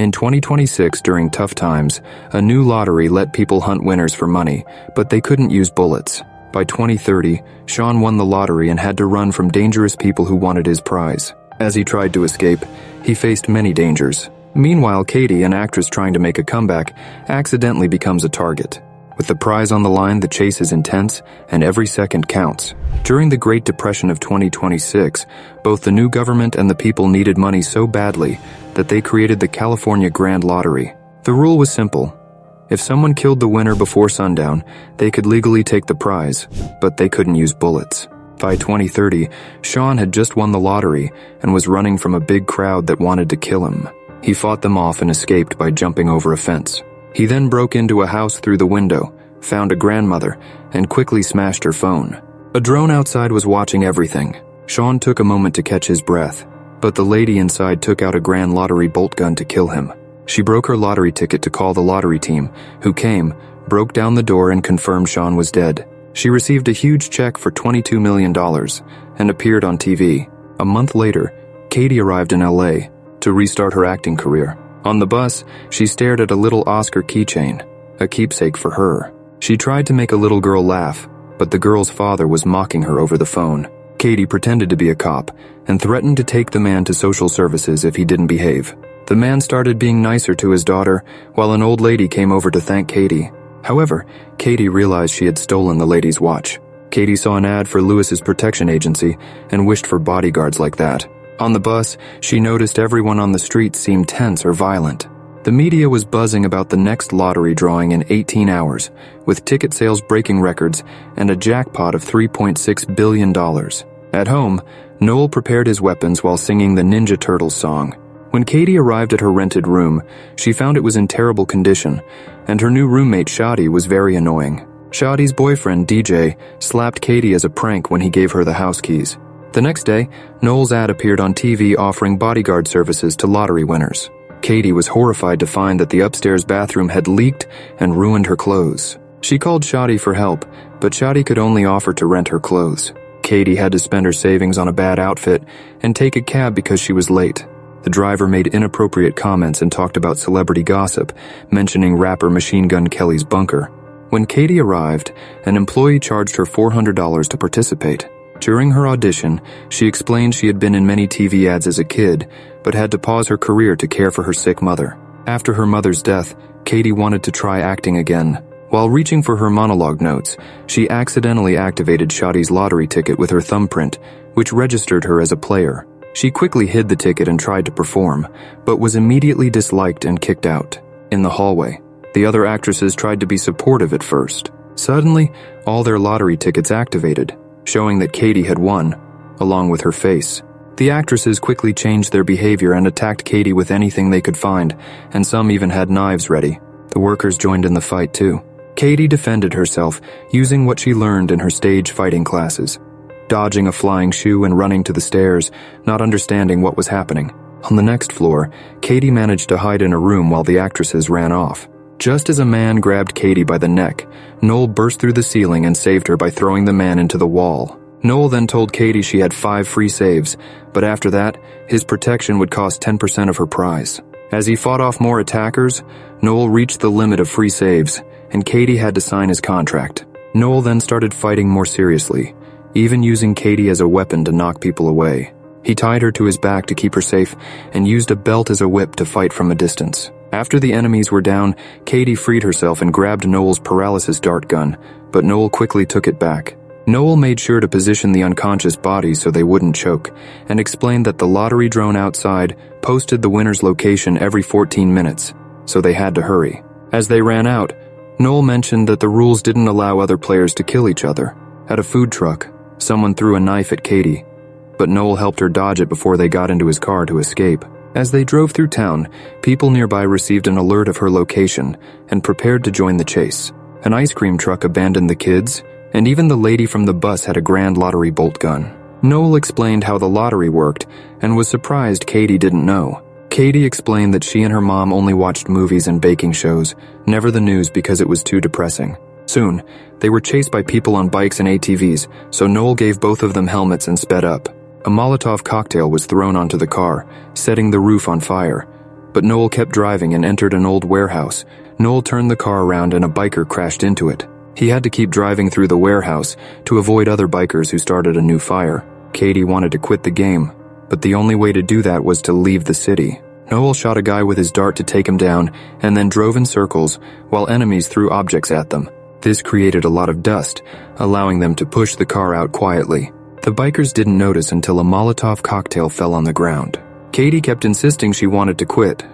In 2026, during tough times, a new lottery let people hunt winners for money, but they couldn't use bullets. By 2030, Sean won the lottery and had to run from dangerous people who wanted his prize. As he tried to escape, he faced many dangers. Meanwhile, Katie, an actress trying to make a comeback, accidentally becomes a target. With the prize on the line, the chase is intense, and every second counts. During the Great Depression of 2026, both the new government and the people needed money so badly that they created the California Grand Lottery. The rule was simple. If someone killed the winner before sundown, they could legally take the prize, but they couldn't use bullets. By 2030, Sean had just won the lottery and was running from a big crowd that wanted to kill him. He fought them off and escaped by jumping over a fence. He then broke into a house through the window, found a grandmother, and quickly smashed her phone. A drone outside was watching everything. Sean took a moment to catch his breath, but the lady inside took out a Grand Lottery bolt gun to kill him. She broke her lottery ticket to call the lottery team, who came, broke down the door and confirmed Sean was dead. She received a huge check for $22 million and appeared on TV. A month later, Katie arrived in LA to restart her acting career. On the bus, she stared at a little Oscar keychain, a keepsake for her. She tried to make a little girl laugh, but the girl's father was mocking her over the phone. Katie pretended to be a cop and threatened to take the man to social services if he didn't behave. The man started being nicer to his daughter, while an old lady came over to thank Katie. However, Katie realized she had stolen the lady's watch. Katie saw an ad for Lewis's protection agency and wished for bodyguards like that. On the bus, she noticed everyone on the street seemed tense or violent. The media was buzzing about the next lottery drawing in 18 hours, with ticket sales breaking records and a jackpot of $3.6 billion. At home, Noel prepared his weapons while singing the Ninja Turtles song. When Katie arrived at her rented room, she found it was in terrible condition, and her new roommate Shadi was very annoying. Shadi's boyfriend, DJ, slapped Katie as a prank when he gave her the house keys. The next day, Noel's ad appeared on TV offering bodyguard services to lottery winners. Katie was horrified to find that the upstairs bathroom had leaked and ruined her clothes. She called Shadi for help, but Shadi could only offer to rent her clothes. Katie had to spend her savings on a bad outfit and take a cab because she was late. The driver made inappropriate comments and talked about celebrity gossip, mentioning rapper Machine Gun Kelly's bunker. When Katie arrived, an employee charged her $400 to participate. During her audition, she explained she had been in many TV ads as a kid, but had to pause her career to care for her sick mother. After her mother's death, Katie wanted to try acting again. While reaching for her monologue notes, she accidentally activated Shadi's lottery ticket with her thumbprint, which registered her as a player. She quickly hid the ticket and tried to perform, but was immediately disliked and kicked out. In the hallway, the other actresses tried to be supportive at first. Suddenly, all their lottery tickets activated, showing that Katie had won, along with her face. The actresses quickly changed their behavior and attacked Katie with anything they could find, and some even had knives ready. The workers joined in the fight too. Katie defended herself, using what she learned in her stage fighting classes, dodging a flying shoe and running to the stairs, not understanding what was happening. On the next floor, Katie managed to hide in a room while the actresses ran off. Just as a man grabbed Katie by the neck, Noel burst through the ceiling and saved her by throwing the man into the wall. Noel then told Katie she had 5 free saves, but after that, his protection would cost 10% of her prize. As he fought off more attackers, Noel reached the limit of free saves, and Katie had to sign his contract. Noel then started fighting more seriously, even using Katie as a weapon to knock people away. He tied her to his back to keep her safe and used a belt as a whip to fight from a distance. After the enemies were down, Katie freed herself and grabbed Noel's paralysis dart gun, but Noel quickly took it back. Noel made sure to position the unconscious bodies so they wouldn't choke, and explained that the lottery drone outside posted the winner's location every 14 minutes, so they had to hurry. As they ran out, Noel mentioned that the rules didn't allow other players to kill each other. At a food truck, someone threw a knife at Katie, but Noel helped her dodge it before they got into his car to escape. As they drove through town, people nearby received an alert of her location and prepared to join the chase. An ice cream truck abandoned the kids, and even the lady from the bus had a Grand Lottery bolt gun. Noel explained how the lottery worked and was surprised Katie didn't know. Katie explained that she and her mom only watched movies and baking shows, never the news because it was too depressing. Soon, they were chased by people on bikes and ATVs, so Noel gave both of them helmets and sped up. A Molotov cocktail was thrown onto the car, setting the roof on fire. but Noel kept driving and entered an old warehouse. Noel turned the car around and a biker crashed into it. He had to keep driving through the warehouse to avoid other bikers who started a new fire. Katie wanted to quit the game, but the only way to do that was to leave the city. Noel shot a guy with his dart to take him down and then drove in circles while enemies threw objects at them. This created a lot of dust, allowing them to push the car out quietly. The bikers didn't notice until a Molotov cocktail fell on the ground. Katie kept insisting she wanted to quit,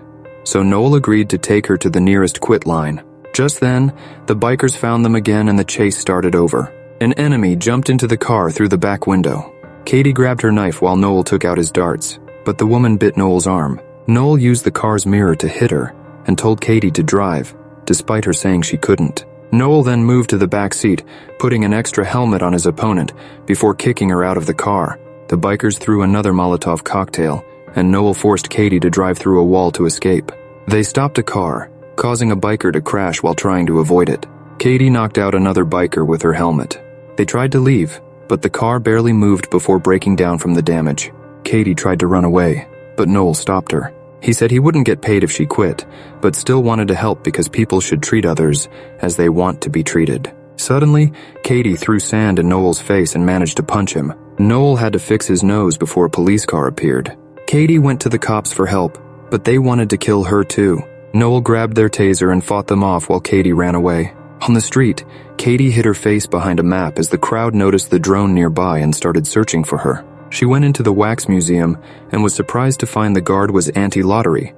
so Noel agreed to take her to the nearest quit line. Just then, the bikers found them again and the chase started over. An enemy jumped into the car through the back window. Katie grabbed her knife while Noel took out his darts, but the woman bit Noel's arm. Noel used the car's mirror to hit her and told Katie to drive, despite her saying she couldn't. Noel then moved to the back seat, putting an extra helmet on his opponent before kicking her out of the car. The bikers threw another Molotov cocktail, and Noel forced Katie to drive through a wall to escape. They stopped a car, causing a biker to crash while trying to avoid it. Katie knocked out another biker with her helmet. They tried to leave, but the car barely moved before breaking down from the damage. Katie tried to run away, but Noel stopped her. He said he wouldn't get paid if she quit, but still wanted to help because people should treat others as they want to be treated. Suddenly, Katie threw sand in Noel's face and managed to punch him. Noel had to fix his nose before a police car appeared. Katie went to the cops for help, but they wanted to kill her too. Noel grabbed their taser and fought them off while Katie ran away. On the street, Katie hid her face behind a map as the crowd noticed the drone nearby and started searching for her. She went into the wax museum and was surprised to find the guard was anti-lottery,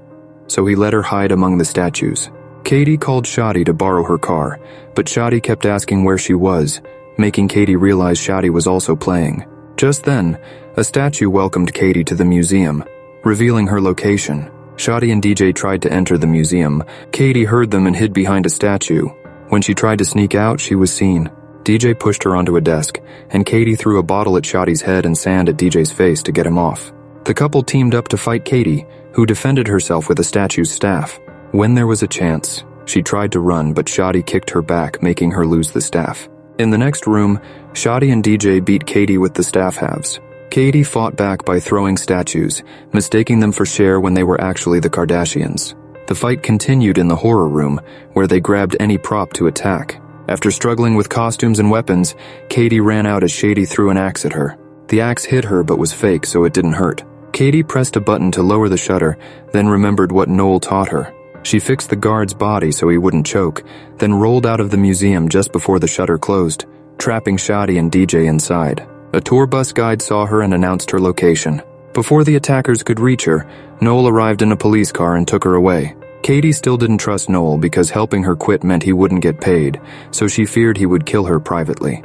so he let her hide among the statues. Katie called Shadi to borrow her car, but Shadi kept asking where she was, making Katie realize Shadi was also playing. Just then, a statue welcomed Katie to the museum, revealing her location. Shadi and DJ tried to enter the museum. Katie heard them and hid behind a statue. When she tried to sneak out, she was seen. DJ pushed her onto a desk, and Katie threw a bottle at Shadi's head and sand at DJ's face to get him off. The couple teamed up to fight Katie, who defended herself with a statue's staff. When there was a chance, she tried to run, but Shadi kicked her back, making her lose the staff. In the next room, Shadi and DJ beat Katie with the staff halves. Katie fought back by throwing statues, mistaking them for Cher when they were actually the Kardashians. The fight continued in the horror room, where they grabbed any prop to attack. After struggling with costumes and weapons, Katie ran out as Shady threw an axe at her. The axe hit her but was fake, so it didn't hurt. Katie pressed a button to lower the shutter, then remembered what Noel taught her. She fixed the guard's body so he wouldn't choke, then rolled out of the museum just before the shutter closed, trapping Shadi and DJ inside. A tour bus guide saw her and announced her location. Before the attackers could reach her, Noel arrived in a police car and took her away. Katie still didn't trust Noel because helping her quit meant he wouldn't get paid, so she feared he would kill her privately.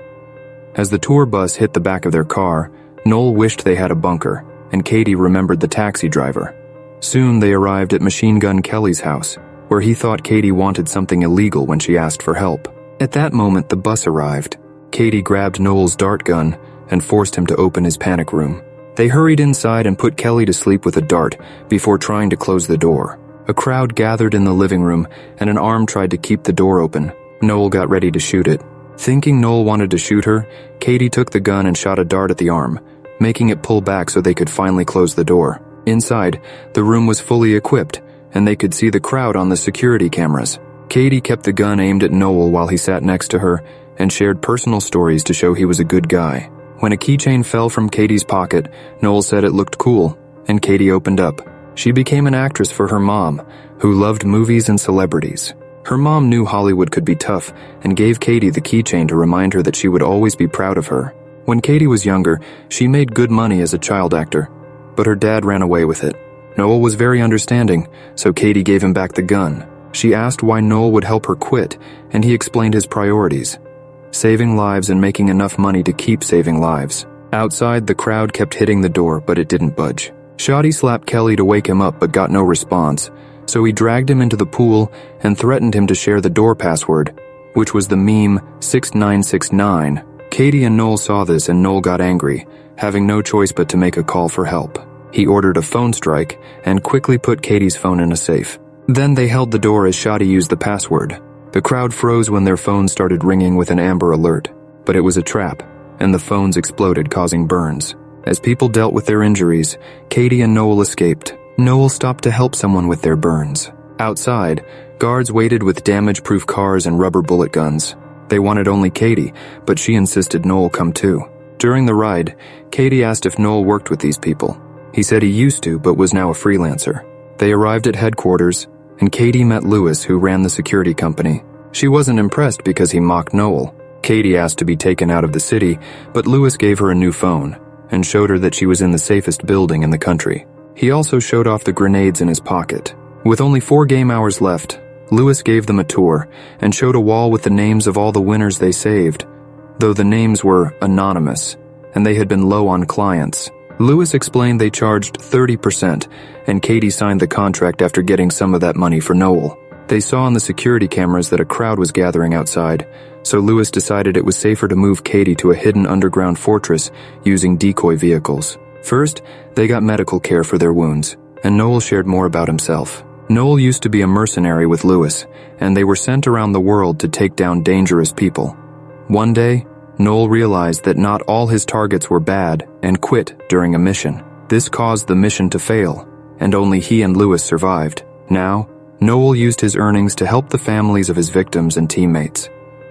As the tour bus hit the back of their car, Noel wished they had a bunker, and Katie remembered the taxi driver. Soon they arrived at Machine Gun Kelly's house, where he thought Katie wanted something illegal when she asked for help. At that moment, the bus arrived. Katie grabbed Noel's dart gun and forced him to open his panic room. They hurried inside and put Kelly to sleep with a dart before trying to close the door. A crowd gathered in the living room, and an arm tried to keep the door open. Noel got ready to shoot it. Thinking Noel wanted to shoot her, Katie took the gun and shot a dart at the arm, making it pull back so they could finally close the door. Inside, the room was fully equipped, and they could see the crowd on the security cameras. Katie kept the gun aimed at Noel while he sat next to her and shared personal stories to show he was a good guy. When a keychain fell from Katie's pocket, Noel said it looked cool, and Katie opened up. She became an actress for her mom, who loved movies and celebrities. Her mom knew Hollywood could be tough and gave Katie the keychain to remind her that she would always be proud of her. When Katie was younger, she made good money as a child actor, but her dad ran away with it. Noel was very understanding, so Katie gave him back the gun. She asked why Noel would help her quit, and he explained his priorities: saving lives and making enough money to keep saving lives. Outside, the crowd kept hitting the door, but it didn't budge. Shadi slapped Kelly to wake him up but got no response, so he dragged him into the pool and threatened him to share the door password, which was the meme 6969. Katie and Noel saw this and Noel got angry, having no choice but to make a call for help. He ordered a phone strike and quickly put Katie's phone in a safe. Then they held the door as Shadi used the password. The crowd froze when their phones started ringing with an Amber Alert, but it was a trap, and the phones exploded, causing burns. As people dealt with their injuries, Katie and Noel escaped. Noel stopped to help someone with their burns. Outside, guards waited with damage-proof cars and rubber bullet guns. They wanted only Katie, but she insisted Noel come too. During the ride, Katie asked if Noel worked with these people. He said he used to, but was now a freelancer. They arrived at headquarters, and Katie met Lewis, who ran the security company. She wasn't impressed because he mocked Noel. Katie asked to be taken out of the city, but Lewis gave her a new phone and showed her that she was in the safest building in the country. He also showed off the grenades in his pocket. With only 4 game hours left, Lewis gave them a tour and showed a wall with the names of all the winners they saved, though the names were anonymous and they had been low on clients. Lewis explained they charged 30%, and Katie signed the contract after getting some of that money for Noel. They saw on the security cameras that a crowd was gathering outside, so Lewis decided it was safer to move Katie to a hidden underground fortress using decoy vehicles. First, they got medical care for their wounds, and Noel shared more about himself. Noel used to be a mercenary with Lewis, and they were sent around the world to take down dangerous people. One day, Noel realized that not all his targets were bad and quit during a mission. This caused the mission to fail, and only he and Lewis survived. Now, Noel used his earnings to help the families of his victims and teammates.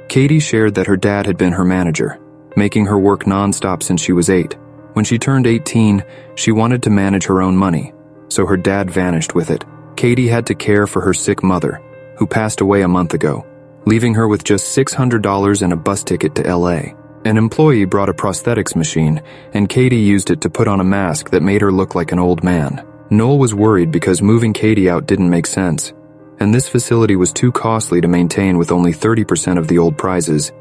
Katie shared that her dad had been her manager, making her work non-stop since she was 8. When she turned 18, she wanted to manage her own money, so her dad vanished with it. Katie had to care for her sick mother, who passed away a month ago, leaving her with just $600 and a bus ticket to LA. An employee brought a prosthetics machine, and Katie used it to put on a mask that made her look like an old man. Noel was worried because moving Katie out didn't make sense, and this facility was too costly to maintain with only 30% of the old prizes,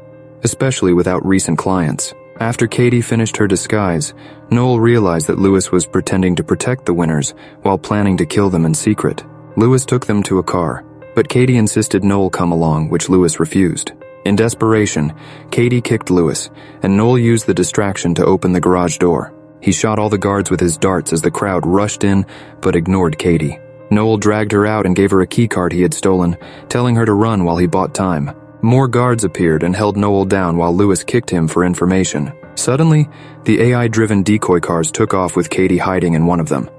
especially without recent clients. After Katie finished her disguise, Noel realized that Lewis was pretending to protect the winners while planning to kill them in secret. Lewis took them to a car, but Katie insisted Noel come along, which Lewis refused. In desperation, Katie kicked Lewis, and Noel used the distraction to open the garage door. He shot all the guards with his darts as the crowd rushed in, but ignored Katie. Noel dragged her out and gave her a keycard he had stolen, telling her to run while he bought time. More guards appeared and held Noel down while Lewis kicked him for information. Suddenly, the AI-driven decoy cars took off with Katie hiding in one of them.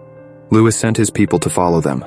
Lewis sent his people to follow them.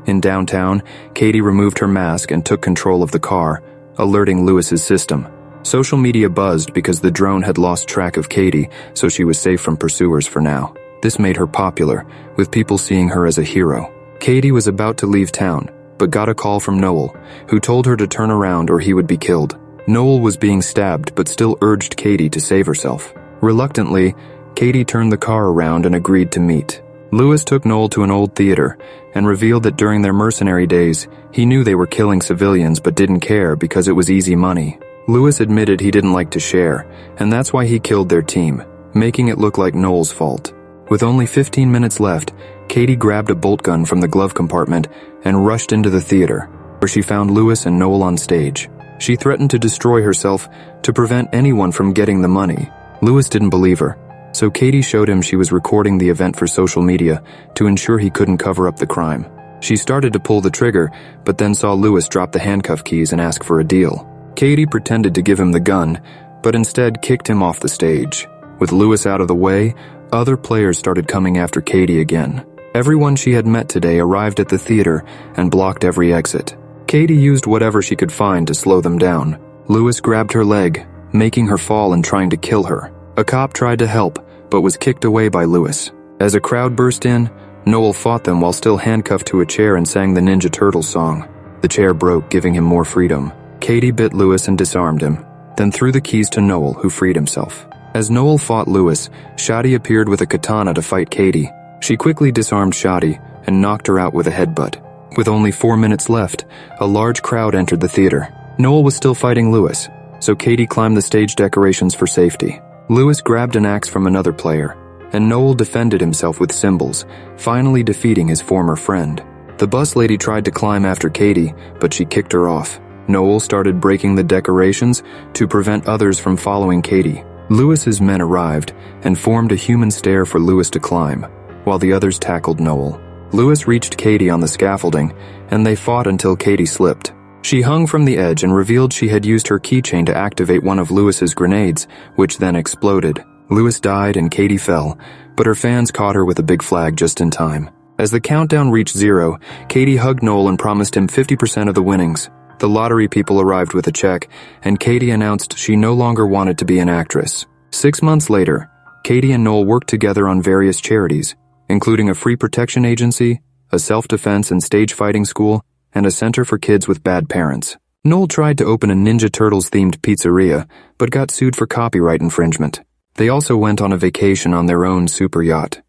In downtown, Katie removed her mask and took control of the car, alerting Lewis's system. Social media buzzed because the drone had lost track of Katie, so she was safe from pursuers for now. This made her popular, with people seeing her as a hero. Katie was about to leave town, but got a call from Noel, who told her to turn around or he would be killed. Noel was being stabbed but still urged Katie to save herself. Reluctantly, Katie turned the car around and agreed to meet. Lewis took Noel to an old theater and revealed that during their mercenary days, he knew they were killing civilians but didn't care because it was easy money. Lewis admitted he didn't like to share, and that's why he killed their team, making it look like Noel's fault. With only 15 minutes left, Katie grabbed a bolt gun from the glove compartment and rushed into the theater, where she found Lewis and Noel on stage. She threatened to destroy herself to prevent anyone from getting the money. Lewis didn't believe her, so Katie showed him she was recording the event for social media to ensure he couldn't cover up the crime. She started to pull the trigger, but then saw Lewis drop the handcuff keys and ask for a deal. Katie pretended to give him the gun, but instead kicked him off the stage. With Lewis out of the way, other players started coming after Katie again. Everyone she had met today arrived at the theater and blocked every exit. Katie used whatever she could find to slow them down. Lewis grabbed her leg, making her fall and trying to kill her. A cop tried to help, but was kicked away by Lewis. As a crowd burst in, Noel fought them while still handcuffed to a chair and sang the Ninja Turtles song. The chair broke, giving him more freedom. Katie bit Lewis and disarmed him, then threw the keys to Noel, who freed himself. As Noel fought Lewis, Shadi appeared with a katana to fight Katie. She quickly disarmed Shadi and knocked her out with a headbutt. With only 4 minutes left, a large crowd entered the theater. Noel was still fighting Lewis, so Katie climbed the stage decorations for safety. Lewis grabbed an axe from another player, and Noel defended himself with cymbals, finally defeating his former friend. The bus lady tried to climb after Katie, but she kicked her off. Noel started breaking the decorations to prevent others from following Katie. Lewis's men arrived and formed a human stair for Lewis to climb, while the others tackled Noel. Lewis reached Katie on the scaffolding, and they fought until Katie slipped. She hung from the edge and revealed she had used her keychain to activate one of Lewis's grenades, which then exploded. Lewis died and Katie fell, but her fans caught her with a big flag just in time. As the countdown reached 0, Katie hugged Noel and promised him 50% of the winnings. The lottery people arrived with a check, and Katie announced she no longer wanted to be an actress. 6 months later, Katie and Noel worked together on various charities, including a free protection agency, a self-defense and stage fighting school, and a center for kids with bad parents. Noel tried to open a Ninja Turtles-themed pizzeria, but got sued for copyright infringement. They also went on a vacation on their own super yacht.